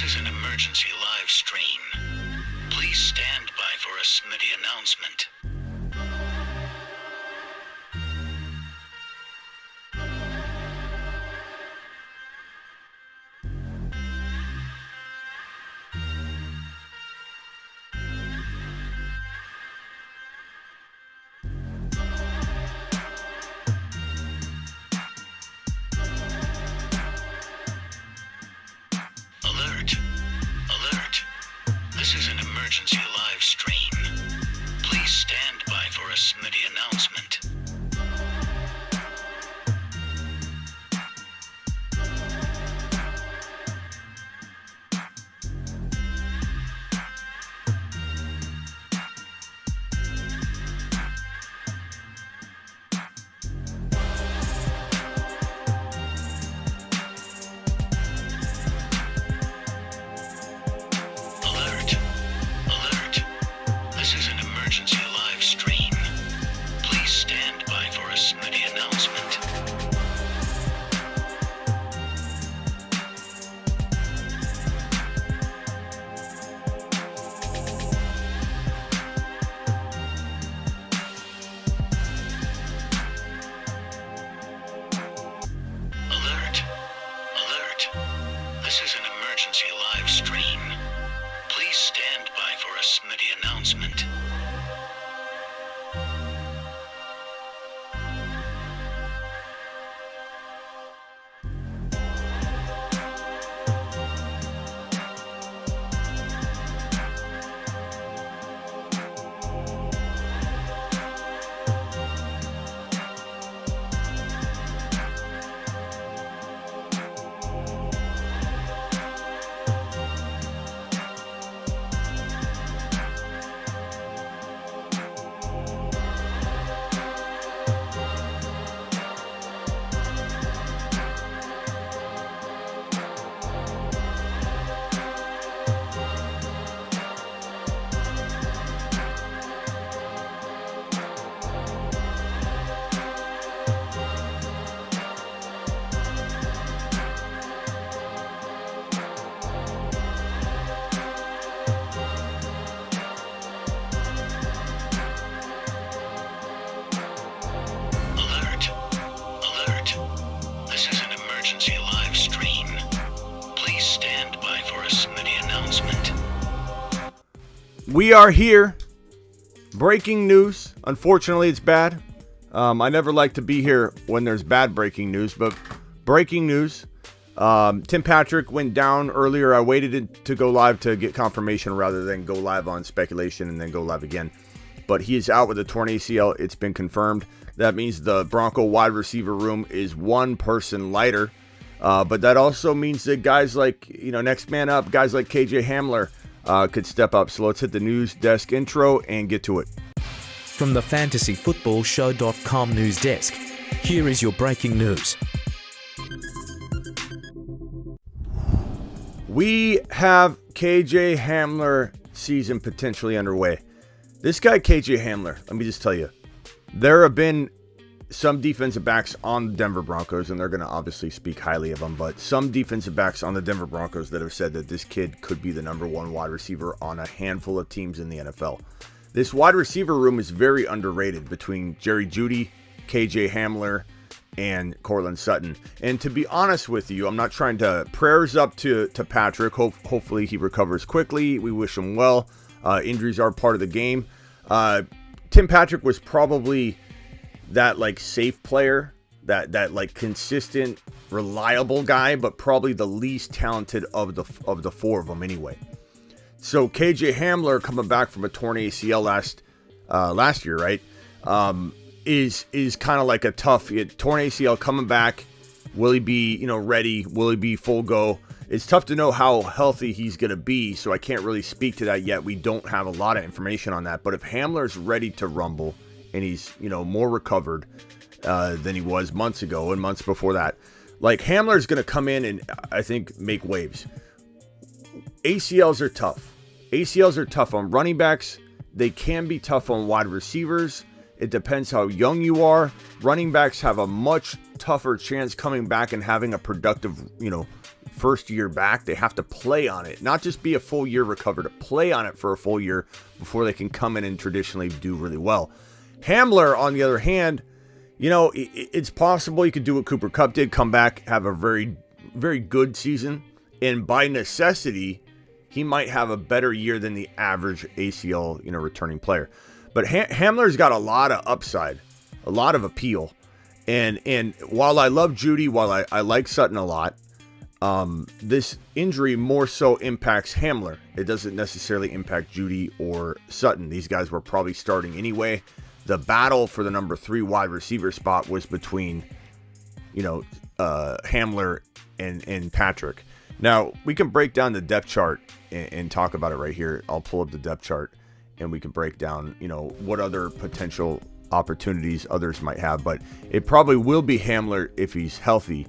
This is an emergency live stream. Please stand by for a Smitty announcement. Alert! Alert! This is an emergency live stream. Please stand by for a Smitty announcement. Alert! Alert! This is an emergency live stream. Please stand by for a Smitty announcement. Alert! Alert! This is an emergency live stream. Please stand by for a Smitty announcement. Alert! Alert! This is an emergency live stream. Please stand by for a Smitty announcement. We are here. Breaking news. Unfortunately, it's bad. I never like to be here when there's bad breaking news, but breaking news. Tim Patrick went down earlier. I waited to go live to get confirmation rather than go live on speculation and then go live again. But he is out with a torn ACL. It's been confirmed. That means the Bronco wide receiver room is one person lighter. But that also means that guys like, next man up, guys like KJ Hamler could step up. So let's hit the news desk intro and get to it. From the fantasyfootballshow.com news desk, here is your breaking news. We have KJ Hamler season potentially underway. This guy, KJ Hamler, let me just tell you, there have been some defensive backs on the Denver Broncos, and they're going to obviously speak highly of him, but some defensive backs on the Denver Broncos that have said that this kid could be the number one wide receiver on a handful of teams in the NFL. This wide receiver room is very underrated between Jerry Jeudy, KJ Hamler, and Courtland Sutton. And to be honest with you, I'm not trying to prayers up to Patrick. Hopefully he recovers quickly. We wish him well. Injuries are part of the game. Tim Patrick was probably that safe player, that consistent, reliable guy, but probably the least talented of the four of them anyway. So KJ Hamler coming back from a torn ACL last year, right? Is kind of like a tough torn ACL coming back. Will he be ready? Will he be full go? It's tough to know how healthy he's going to be, so I can't really speak to that yet. We don't have a lot of information on that. But if Hamler's ready to rumble and he's, more recovered than he was months ago and months before that, Hamler's going to come in and I think make waves. ACLs are tough. ACLs are tough on running backs. They can be tough on wide receivers. It depends how young you are. Running backs have a much tougher chance coming back and having a productive, first year back. They have to play on it, not just be a full year recover, to play on it for a full year before they can come in and traditionally do really well. Hamler, on the other hand, it's possible you could do what Cooper Kupp did, come back, have a very, very good season, and by necessity, he might have a better year than the average ACL, returning player. But Hamler's got a lot of upside, a lot of appeal. And while I love Judy, while I like Sutton a lot, this injury more so impacts Hamler. It doesn't necessarily impact Judy or Sutton. These guys were probably starting anyway. The battle for the number 3 wide receiver spot was between, Hamler and Patrick. Now, we can break down the depth chart and talk about it right here. I'll pull up the depth chart and we can break down, what other potential opportunities others might have. But it probably will be Hamler if he's healthy.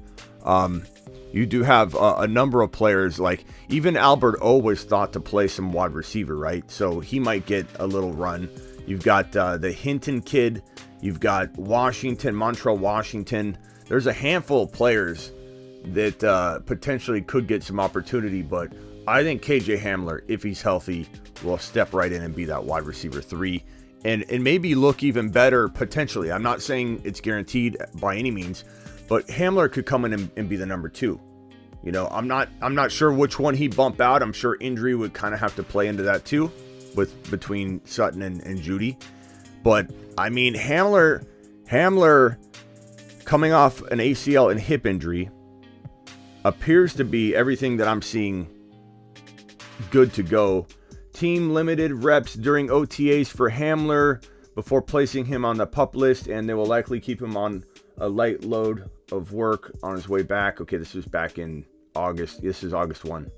You do have a number of players, like even Albert O was thought to play some wide receiver, right? So he might get a little run. You've got the Hinton kid. You've got Montreal Washington. There's a handful of players that potentially could get some opportunity, but I think KJ Hamler, if he's healthy, will step right in and be that wide receiver 3 and maybe look even better potentially. I'm not saying it's guaranteed by any means, but Hamler could come in and be the number 2. I'm not sure which one he bump out. I'm sure injury would kind of have to play into that too, between Sutton and Judy. But I mean, Hamler coming off an ACL and hip injury appears to be everything that I'm seeing good to go. Team limited reps during OTAs for Hamler before placing him on the PUP list, and they will likely keep him on a light load of work on his way back. Okay, this was back in August. This is August 1.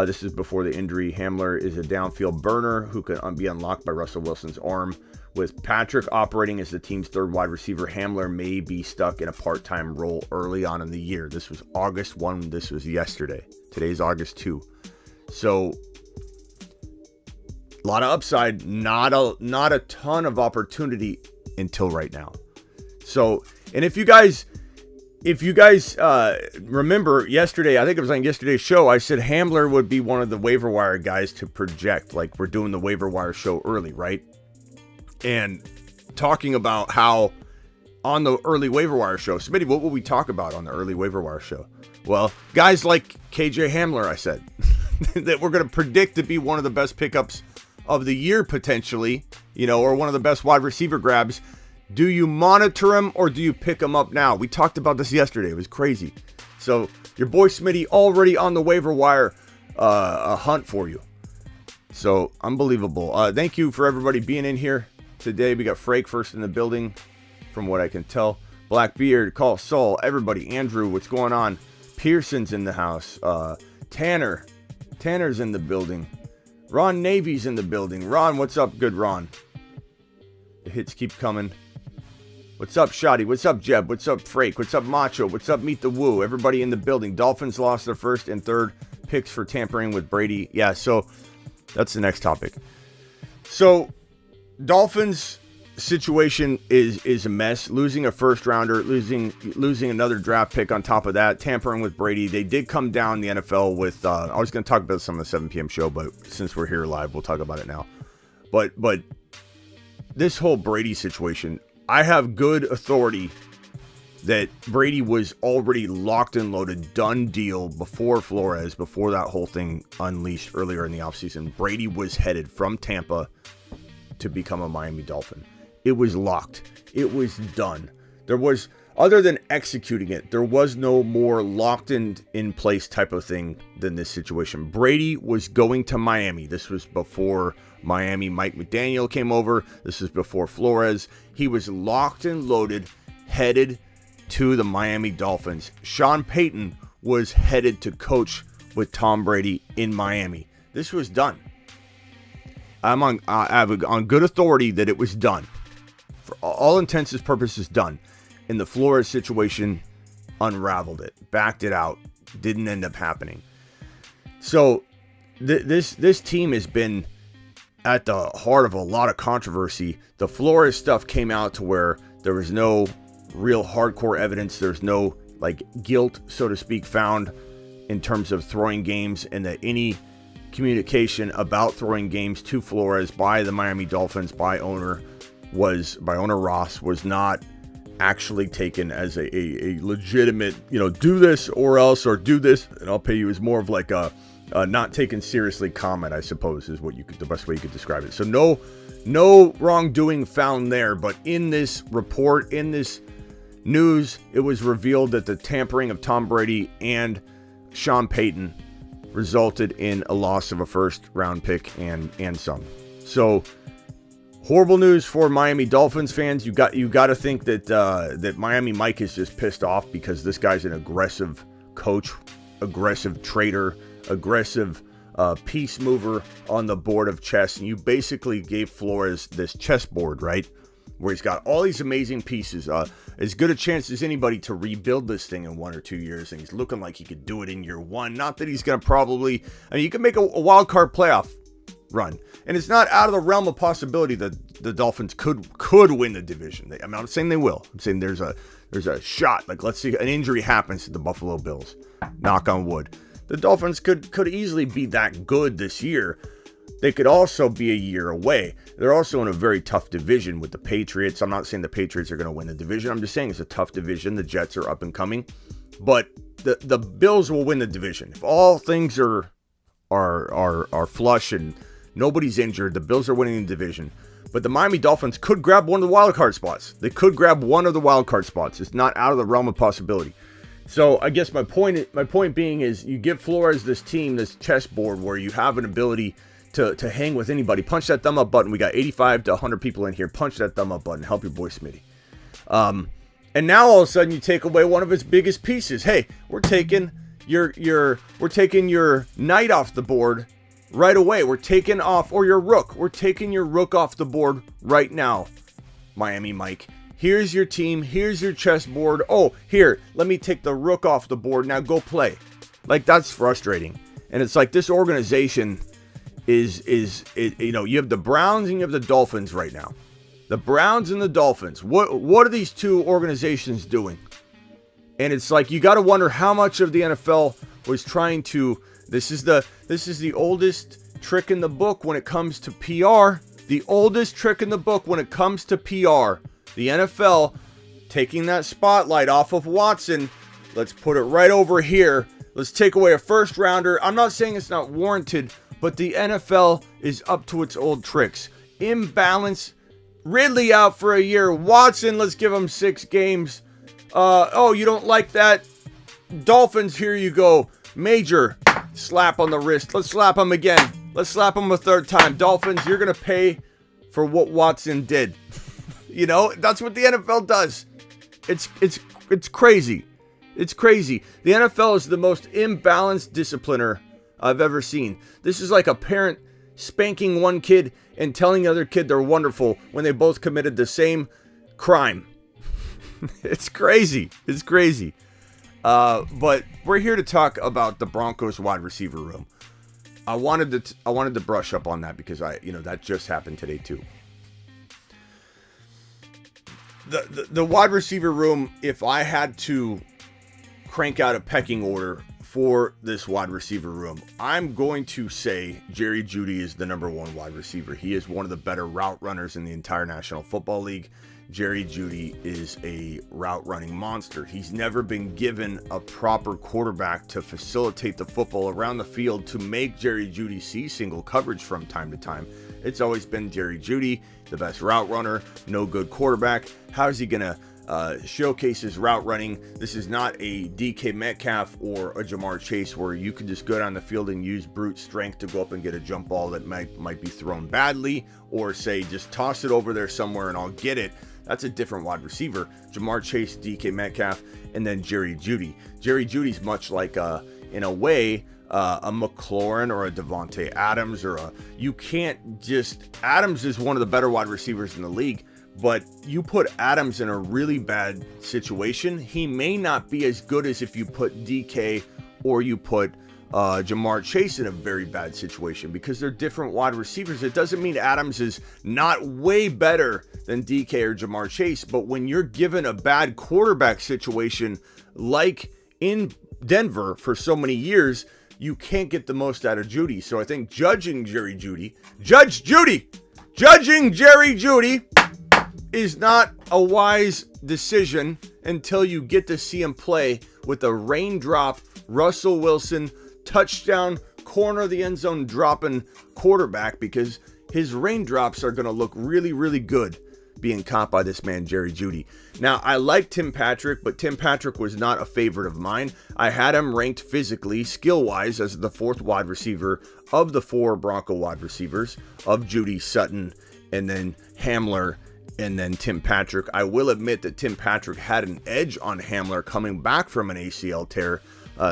This is before the injury. Hamler is a downfield burner who can be unlocked by Russell Wilson's arm. With Patrick operating as the team's 3rd wide receiver, Hamler may be stuck in a part-time role early on in the year. This was August 1. This was yesterday. Today's August 2. So a lot of upside, not a ton of opportunity until right now. So, and if you guys remember yesterday, I think it was on yesterday's show, I said Hamler would be one of the waiver wire guys to project. Like, we're doing the waiver wire show early, right? And talking about how on the early waiver wire show, Smitty, what will we talk about on the early waiver wire show? Well, guys like KJ Hamler, I said, that we're going to predict to be one of the best pickups of the year potentially, or one of the best wide receiver grabs. Do you monitor him or do you pick him up now? We talked about this yesterday. It was crazy. So your boy Smitty already on the waiver wire, a hunt for you. So unbelievable. Thank you for everybody being in here today. We got Frake first in the building, from what I can tell. Blackbeard, Call Saul, everybody. Andrew, what's going on? Pearson's in the house. Tanner's in the building. Ron Navy's in the building. Ron, what's up, good Ron? The hits keep coming. What's up, Shoddy? What's up, Jeb? What's up, Frake? What's up, Macho? What's up, Meet the Woo? Everybody in the building. Dolphins lost their 1st and 3rd picks for tampering with Brady. Yeah, so that's the next topic. So Dolphins situation is a mess. Losing a 1st rounder, losing another draft pick on top of that, tampering with Brady. They did come down the NFL with I was going to talk about some of the 7 p.m. show, but since we're here live, we'll talk about it now. But this whole Brady situation, I have good authority that Brady was already locked and loaded, done deal before Flores, before that whole thing unleashed earlier in the offseason. Brady was headed from Tampa to become a Miami Dolphin. It was locked. It was done. There was, other than executing it, there was no more locked in place type of thing than this situation. Brady was going to Miami. This was before Miami Mike McDaniel came over. This is before Flores. He was locked and loaded, headed to the Miami Dolphins. Sean Payton was headed to coach with Tom Brady in Miami. This was done. I have on good authority that it was done. For all intents and purposes, done. And the Flores situation unraveled it, backed it out, didn't end up happening. So this team has been at the heart of a lot of controversy. The Flores stuff came out to where there was no real hardcore evidence. There's no like guilt, so to speak, found in terms of throwing games, and that any communication about throwing games to Flores by the Miami Dolphins, by owner Ross, was not actually taken as a legitimate, do this or else, or do this and I'll pay you, is more of like a not taken seriously comment, I suppose, is the best way you could describe it. So no wrongdoing found there, but in this report, in this news, it was revealed that the tampering of Tom Brady and Sean Payton resulted in a loss of a first-round pick and some. So horrible news for Miami Dolphins fans. You got to think that Miami Mike is just pissed off because this guy's an aggressive coach, aggressive trader, aggressive peace mover on the board of chess. And you basically gave Flores this chessboard, right? Where he's got all these amazing pieces. As good a chance as anybody to rebuild this thing in 1 or 2 years, and he's looking like he could do it in year one. Not that he's going to probably... you can make a wild card playoff run, and it's not out of the realm of possibility that the Dolphins could win the division. I'm not saying they will. I'm saying there's a shot. Like, let's see, an injury happens to the Buffalo Bills. Knock on wood. The Dolphins could easily be that good this year. They could also be a year away. They're also in a very tough division with the Patriots. I'm not saying the Patriots are going to win the division. I'm just saying it's a tough division. The Jets are up and coming. But the Bills will win the division. If all things are flush and nobody's injured, the Bills are winning the division. But the Miami Dolphins could grab one of the wild card spots. They could grab one of the wild card spots. It's not out of the realm of possibility. So I guess my point being is, you give Flores this team, this chessboard, where you have an ability to hang with anybody. Punch that thumb up button. We got 85 to 100 people in here. Punch that thumb up button. Help your boy Smitty. And now all of a sudden you take away one of its biggest pieces. Hey, we're taking your knight off the board right away. We're taking off, or your rook. We're taking your rook off the board right now, Miami Mike. Here's your team. Here's your chessboard. Oh, here, let me take the rook off the board. Now go play. Like, that's frustrating. And it's like this organization is you have the Browns and you have the Dolphins right now. The Browns and the Dolphins. What are these two organizations doing? And it's like, you got to wonder how much of the NFL was trying to... This is the oldest trick in the book when it comes to PR. The oldest trick in the book when it comes to PR. The NFL taking that spotlight off of Watson. Let's put it right over here. Let's take away a first rounder. I'm not saying it's not warranted, but the NFL is up to its old tricks. Imbalance. Ridley out for a year. Watson, let's give him 6 games. You don't like that? Dolphins, here you go. Major slap on the wrist. Let's slap him again. Let's slap him a third time. Dolphins, you're going to pay for what Watson did. That's what the NFL does. It's crazy. It's crazy. The NFL is the most imbalanced discipliner I've ever seen. This is like a parent spanking one kid and telling the other kid they're wonderful when they both committed the same crime. It's crazy. It's crazy. But we're here to talk about the Broncos wide receiver room. I wanted to brush up on that because that just happened today too. The wide receiver room, if I had to crank out a pecking order for this wide receiver room, I'm going to say Jerry Jeudy is the number one wide receiver. He is one of the better route runners in the entire National Football League. Jerry Jeudy is a route running monster. He's never been given a proper quarterback to facilitate the football around the field to make Jerry Jeudy see single coverage from time to time. It's always been Jerry Jeudy, the best route runner, no good quarterback. How is he going to showcase his route running? This is not a DK Metcalf or a Jamar Chase where you can just go down the field and use brute strength to go up and get a jump ball that might be thrown badly, or say just toss it over there somewhere and I'll get it. That's a different wide receiver. Jamar Chase, DK Metcalf, and then Jerry Jeudy. Jerry Jeudy's much like, in a way, a McLaurin or a Javonte Adams Adams is one of the better wide receivers in the league, but you put Adams in a really bad situation, he may not be as good as if you put DK or you put Jamar Chase in a very bad situation because they're different wide receivers. It doesn't mean Adams is not way better than DK or Jamar Chase, but when you're given a bad quarterback situation like in Denver for so many years, you can't get the most out of Jeudy. So I think judging Jerry Jeudy is not a wise decision until you get to see him play with a raindrop Russell Wilson touchdown, corner of the end zone dropping quarterback, because his raindrops are going to look really, really good being caught by this man, Jerry Jeudy. Now, I like Tim Patrick, but Tim Patrick was not a favorite of mine. I had him ranked physically, skill-wise, as the 4th wide receiver of the 4 Bronco wide receivers of Jeudy, Sutton, and then Hamler, and then Tim Patrick. I will admit that Tim Patrick had an edge on Hamler coming back from an ACL tear.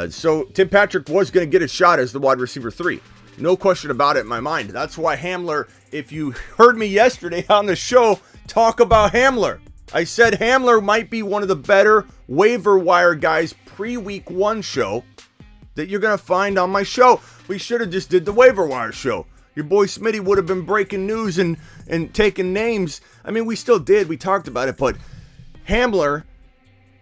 So Tim Patrick was going to get a shot as the wide receiver 3. No question about it in my mind. That's why Hamler, if you heard me yesterday on the show talk about Hamler, I said Hamler might be one of the better waiver wire guys pre-week 1 show that you're going to find on my show. We should have just did the waiver wire show. Your boy Smitty would have been breaking news and taking names. I mean, we still did. We talked about it, but Hamler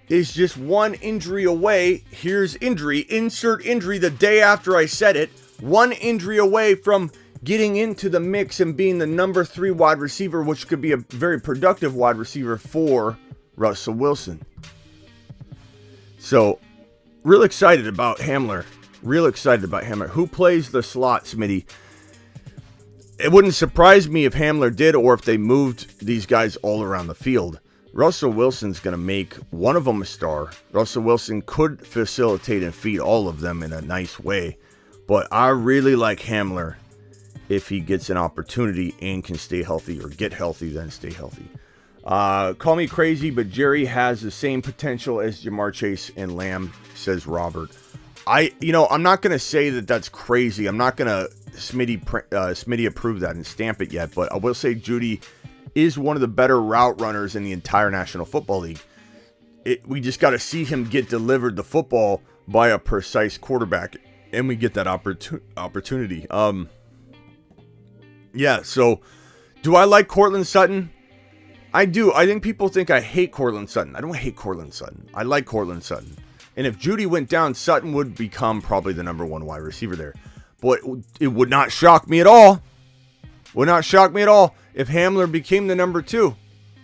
is just one injury away. Here's injury. Insert injury the day after I said it. One injury away from getting into the mix and being the number 3 wide receiver, which could be a very productive wide receiver for Russell Wilson. So, real excited about Hamler. Who plays the slot, Smitty? It wouldn't surprise me if Hamler did, or if they moved these guys all around the field. Russell Wilson's going to make one of them a star. Russell Wilson could facilitate and feed all of them in a nice way. But I really like Hamler if he gets an opportunity and can stay healthy, or get healthy, then stay healthy. Call me crazy, but Jerry has the same potential as Jamar Chase and Lamb, says Robert. I'm not going to say that that's crazy. I'm not going to Smitty approve that and stamp it yet, but I will say Jeudy is one of the better route runners in the entire National Football League. We just got to see him get delivered the football by a precise quarterback, and we get that opportunity. Yeah, so do I like Courtland Sutton? I do. I think people think I hate Courtland Sutton. I don't hate Courtland Sutton. I like Courtland Sutton. And if Jeudy went down, Sutton would become probably the number 1 wide receiver there. But it would not shock me at all. If Hamler became the number 2.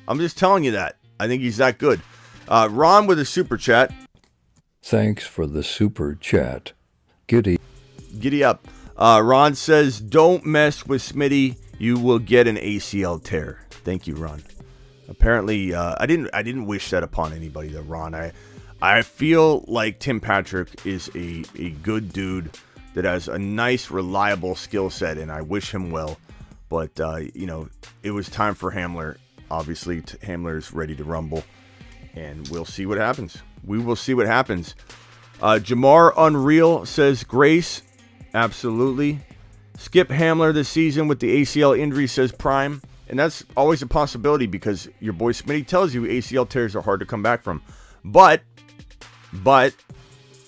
I'm just telling you that. I think he's that good. Ron with a super chat. Thanks for the super chat. Giddy up. Ron says, don't mess with Smitty. You will get an ACL tear. Thank you, Ron. Apparently, I didn't wish that upon anybody, though, Ron. I feel like Tim Patrick is a good dude that has a nice, reliable skill set, and I wish him well. But, it was time for Hamler. Obviously, Hamler's ready to rumble, and we'll see what happens. We will see what happens. Jamar Unreal says, Grace, absolutely. Skip Hamler this season with the ACL injury, says Prime. And that's always a possibility because your boy Smitty tells you ACL tears are hard to come back from. But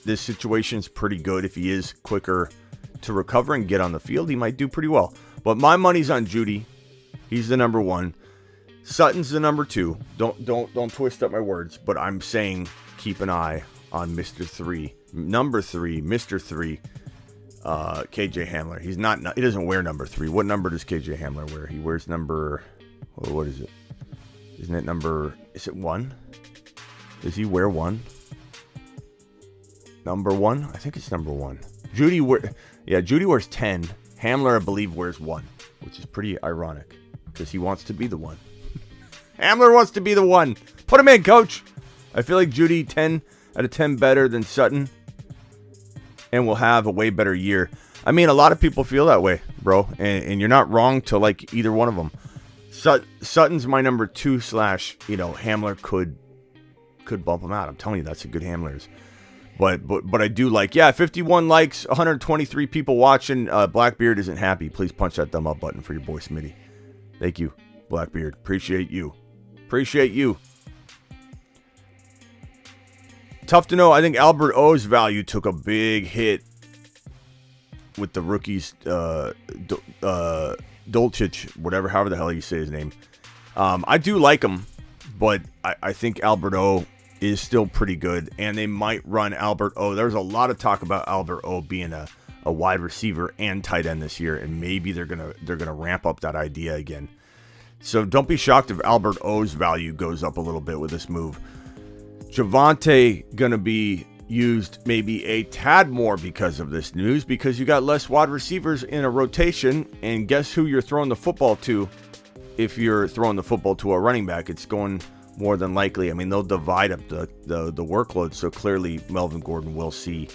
this situation's pretty good. If he is quicker to recover and get on the field, he might do pretty well. But my money's on Jeudy. He's the number 1. Sutton's the number 2. Don't twist up my words, but I'm saying keep an eye on Mr. 3. Number 3, Mr. 3, KJ Hamler. He doesn't wear number 3. What number does KJ Hamler wear? He wears number, what is it? Isn't it number, is it 1? Does he wear 1? Number 1? I think it's number 1. Jeudy wears 10. Hamler, I believe, wears 1, which is pretty ironic because he wants to be the 1. Hamler wants to be the 1. Put him in, coach. I feel like Jeudy 10 out of 10 better than Sutton, and will have a way better year. I mean, a lot of people feel that way, bro, and you're not wrong to like either one of them. Sutton's my number 2 / Hamler could bump him out. I'm telling you, that's a good Hamler's. But I do like, 51 likes, 123 people watching. Blackbeard isn't happy. Please punch that thumb up button for your boy Smitty. Thank you, Blackbeard. Appreciate you. Tough to know. I think Albert O's value took a big hit with the rookies, Dolchich, however the hell you say his name. I do like him, but I think Albert O is still pretty good, and they might run Albert O. There's a lot of talk about Albert O being a wide receiver and tight end this year, and maybe they're gonna ramp up that idea again. So don't be shocked if Albert O's value goes up a little bit with this move. Javonte gonna be used maybe a tad more because of this news, because you got less wide receivers in a rotation, and guess who you're throwing the football to? If you're throwing the football to a running back, it's going more than likely. I mean, they'll divide up the workload, so clearly Melvin Gordon will see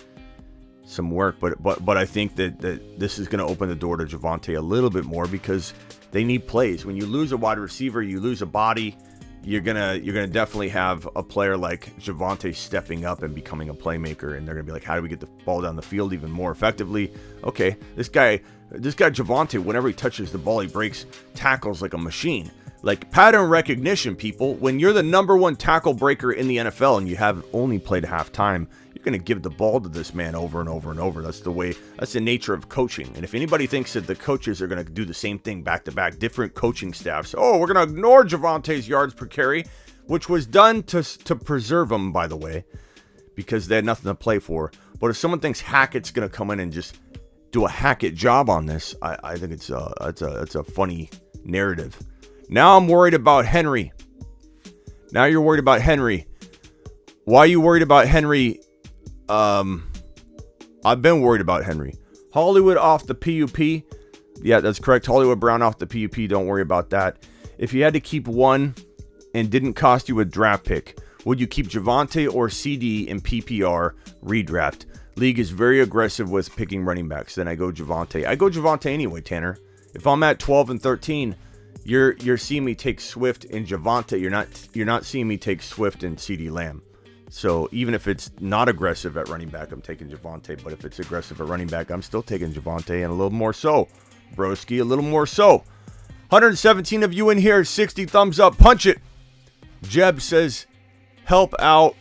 some work, but I think that this is going to open the door to Javonte a little bit more, because they need plays. When you lose a wide receiver, you lose a body. You're gonna definitely have a player like Javonte stepping up and becoming a playmaker, and they're gonna be like, how do we get the ball down the field even more effectively? Okay, this guy Javonte, whenever he touches the ball, he breaks tackles like a machine. Like pattern recognition, people. When you're the number one tackle breaker in the NFL and you have only played half time, you're going to give the ball to this man over and over and over. That's the nature of coaching. And if anybody thinks that the coaches are going to do the same thing back to back, different coaching staffs, we're going to ignore Javonte's yards per carry, which was done to preserve him, by the way, because they had nothing to play for. But if someone thinks Hackett's going to come in and just do a Hackett job on this, I think it's a funny narrative. Now I'm worried about Henry. Now you're worried about Henry. Why are you worried about Henry? I've been worried about Henry. Hollywood off the PUP. Yeah, that's correct. Hollywood Brown off the PUP. Don't worry about that. If you had to keep one and didn't cost you a draft pick, would you keep Javonte or CD in PPR redraft? League is very aggressive with picking running backs. Then I go Javonte. I go Javonte anyway, Tanner. If I'm at 12 and 13, you're seeing me take Swift and Javonte. You're not seeing me take Swift and CD Lamb. So even if it's not aggressive at running back, I'm taking Javonte. But if it's aggressive at running back, I'm still taking Javonte, and a little more so. Broski, a little more so. 117 of you in here, 60 thumbs up. Punch it. Jeb says, help our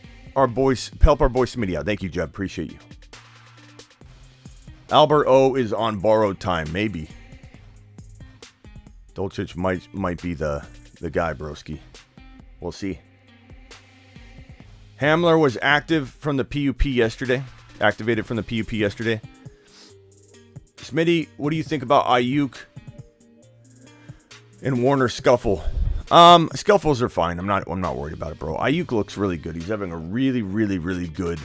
boy Smitty out. Thank you, Jeb. Appreciate you. Albert O is on borrowed time. Maybe. Dolchich might be the guy, broski. We'll see. Hamler was active from the PUP yesterday. Activated from the PUP yesterday. Smitty, what do you think about Ayuk and Warner scuffle? Scuffles are fine. I'm not worried about it, bro. Ayuk looks really good. He's having a really, really, really good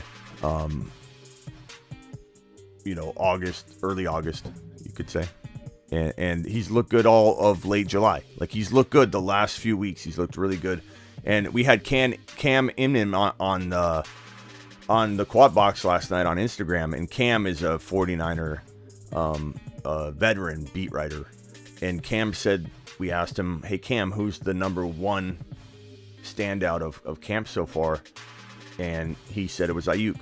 early August, you could say. And he's looked good all of late July. Like, he's looked good the last few weeks. He's looked really good. And we had Cam Inman on the quad box last night on Instagram. And Cam is a 49er veteran beat writer. And Cam said, we asked him, hey, Cam, who's the number one standout of camp so far? And he said it was Ayuk.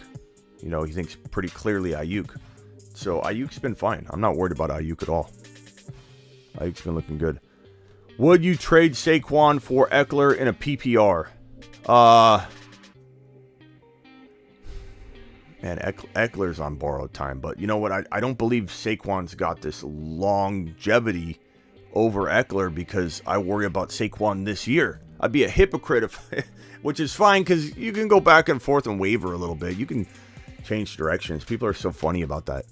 He thinks pretty clearly Ayuk. So Ayuk's been fine. I'm not worried about Ayuk at all. Ayuk's been looking good. Would you trade Saquon for Eckler in a PPR? Man, Eckler's on borrowed time. But you know what? I don't believe Saquon's got this longevity over Eckler, because I worry about Saquon this year. I'd be a hypocrite which is fine, because you can go back and forth and waver a little bit. You can change directions. People are so funny about that.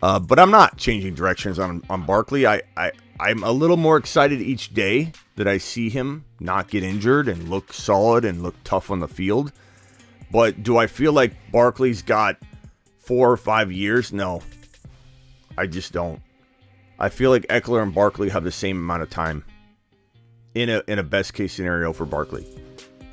But I'm not changing directions on Barkley. I'm a little more excited each day that I see him not get injured and look solid and look tough on the field. But do I feel like Barkley's got 4 or 5 years? No, I just don't. I feel like Eckler and Barkley have the same amount of time in a best case scenario for Barkley.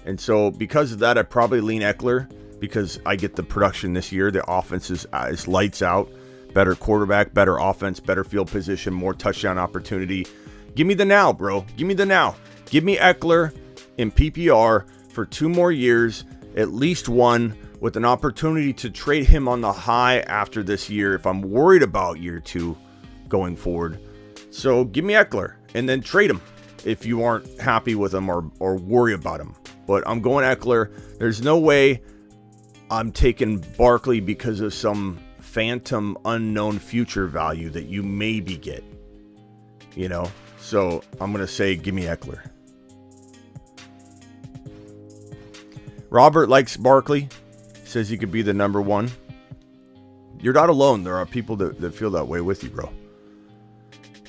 And so because of that, I probably lean Eckler, because I get the production this year. The offense is lights out. Better quarterback, better offense, better field position, more touchdown opportunity. Give me the now, bro. Give me the now. Give me Eckler in PPR for 2 more years, at least one, with an opportunity to trade him on the high after this year if I'm worried about year 2 going forward. So give me Eckler and then trade him if you aren't happy with him or worry about him. But I'm going Eckler. There's no way I'm taking Barkley because of some phantom unknown future value that you maybe get. You know? So I'm going to say, give me Eckler. Robert likes Barkley. Says he could be the number one. You're not alone. There are people that feel that way with you, bro.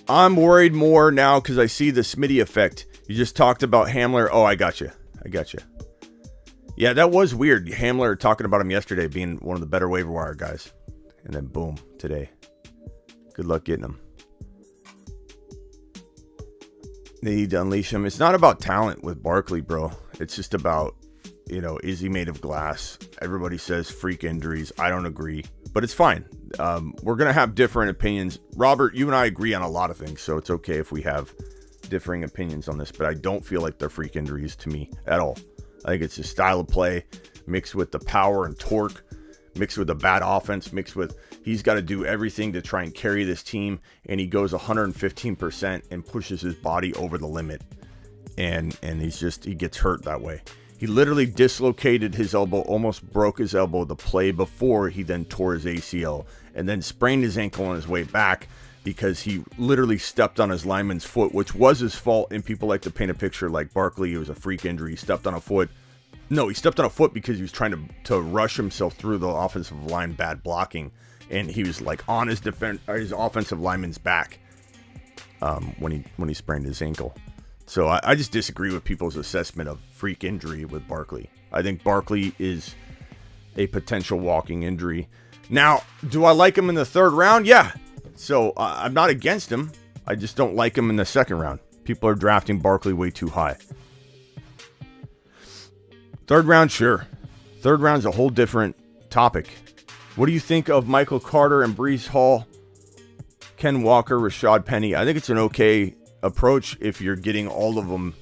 I'm worried more now because I see the Smitty effect. You just talked about Hamler. Oh, I got you. Yeah, that was weird. Hamler talking about him yesterday being one of the better waiver wire guys. And then boom, today. Good luck getting him. They need to unleash him. It's not about talent with Barkley, bro. It's just about, you know, is he made of glass? Everybody says freak injuries. I don't agree, but it's fine. We're going to have different opinions. Robert, you and I agree on a lot of things, so it's okay if we have differing opinions on this, but I don't feel like they're freak injuries to me at all. I think it's his style of play mixed with the power and torque, mixed with the bad offense, mixed with he's got to do everything to try and carry this team, and he goes 115% and pushes his body over the limit, and he gets hurt that way. He literally dislocated his elbow, almost broke his elbow the play before he then tore his ACL, and then sprained his ankle on his way back because he literally stepped on his lineman's foot, which was his fault. And people like to paint a picture like Barkley, it was a freak injury. He stepped on a foot. No, he stepped on a foot because he was trying to rush himself through the offensive line, bad blocking, and he was like on his offensive lineman's back when he sprained his ankle. So I just disagree with people's assessment of freak injury with Barkley. I think Barkley is a potential walking injury. Now, do I like him in the third round? Yeah. So I'm not against him. I just don't like him in the second round. People are drafting Barkley way too high. Third round, sure. Third round's a whole different topic. What do you think of Michael Carter and Breece Hall, Ken Walker, Rashad Penny? I think it's an okay approach if you're getting all of them,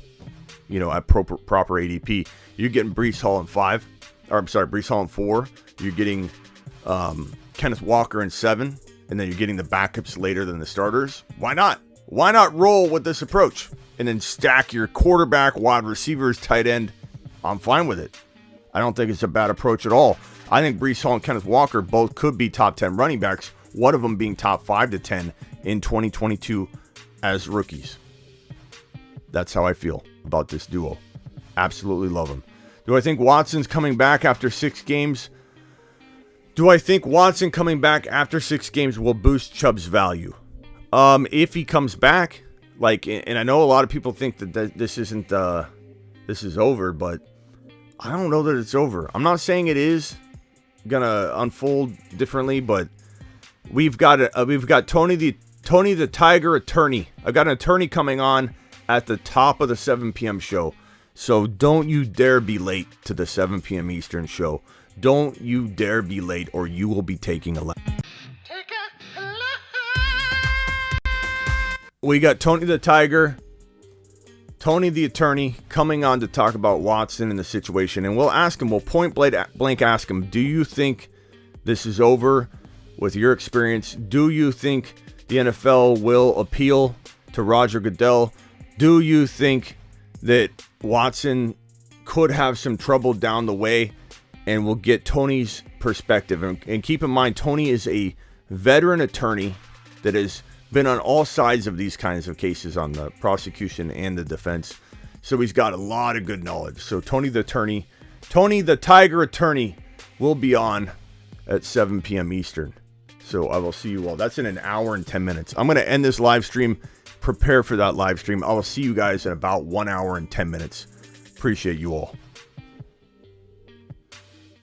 you know, at proper ADP. You're getting Breece Hall in 5, or I'm sorry, Breece Hall in 4. You're getting Kenneth Walker in 7, and then you're getting the backups later than the starters. Why not? Why not roll with this approach and then stack your quarterback, wide receivers, tight end? I'm fine with it. I don't think it's a bad approach at all. I think Breece Hall and Kenneth Walker both could be top 10 running backs, one of them being top 5 to 10 in 2022 as rookies. That's how I feel about this duo. Absolutely love them. Do I think Watson's coming back after 6 games? Do I think Watson coming back after 6 games will boost Chubb's value? If he comes back, and I know a lot of people think that this is over, but I don't know that it's over. I'm not saying it is gonna unfold differently, but we've got Tony the Tiger attorney. I've got an attorney coming on at the top of the 7 p.m. show. So don't you dare be late to the 7 p.m. Eastern show. Don't you dare be late or you will be taking a lap. We got Tony the Tiger, Tony the attorney coming on to talk about Watson and the situation. And we'll ask him, we'll point blank ask him, do you think this is over with your experience? Do you think the NFL will appeal to Roger Goodell? Do you think that Watson could have some trouble down the way? And we'll get Tony's perspective. And keep in mind, Tony is a veteran attorney that has been on all sides of these kinds of cases on the prosecution and the defense. So he's got a lot of good knowledge. So Tony the attorney, Tony the Tiger attorney will be on at 7 p.m. Eastern. So I will see you all. That's in an hour and 10 minutes. I'm going to end this live stream. Prepare for that live stream. I will see you guys in about 1 hour and 10 minutes. Appreciate you all.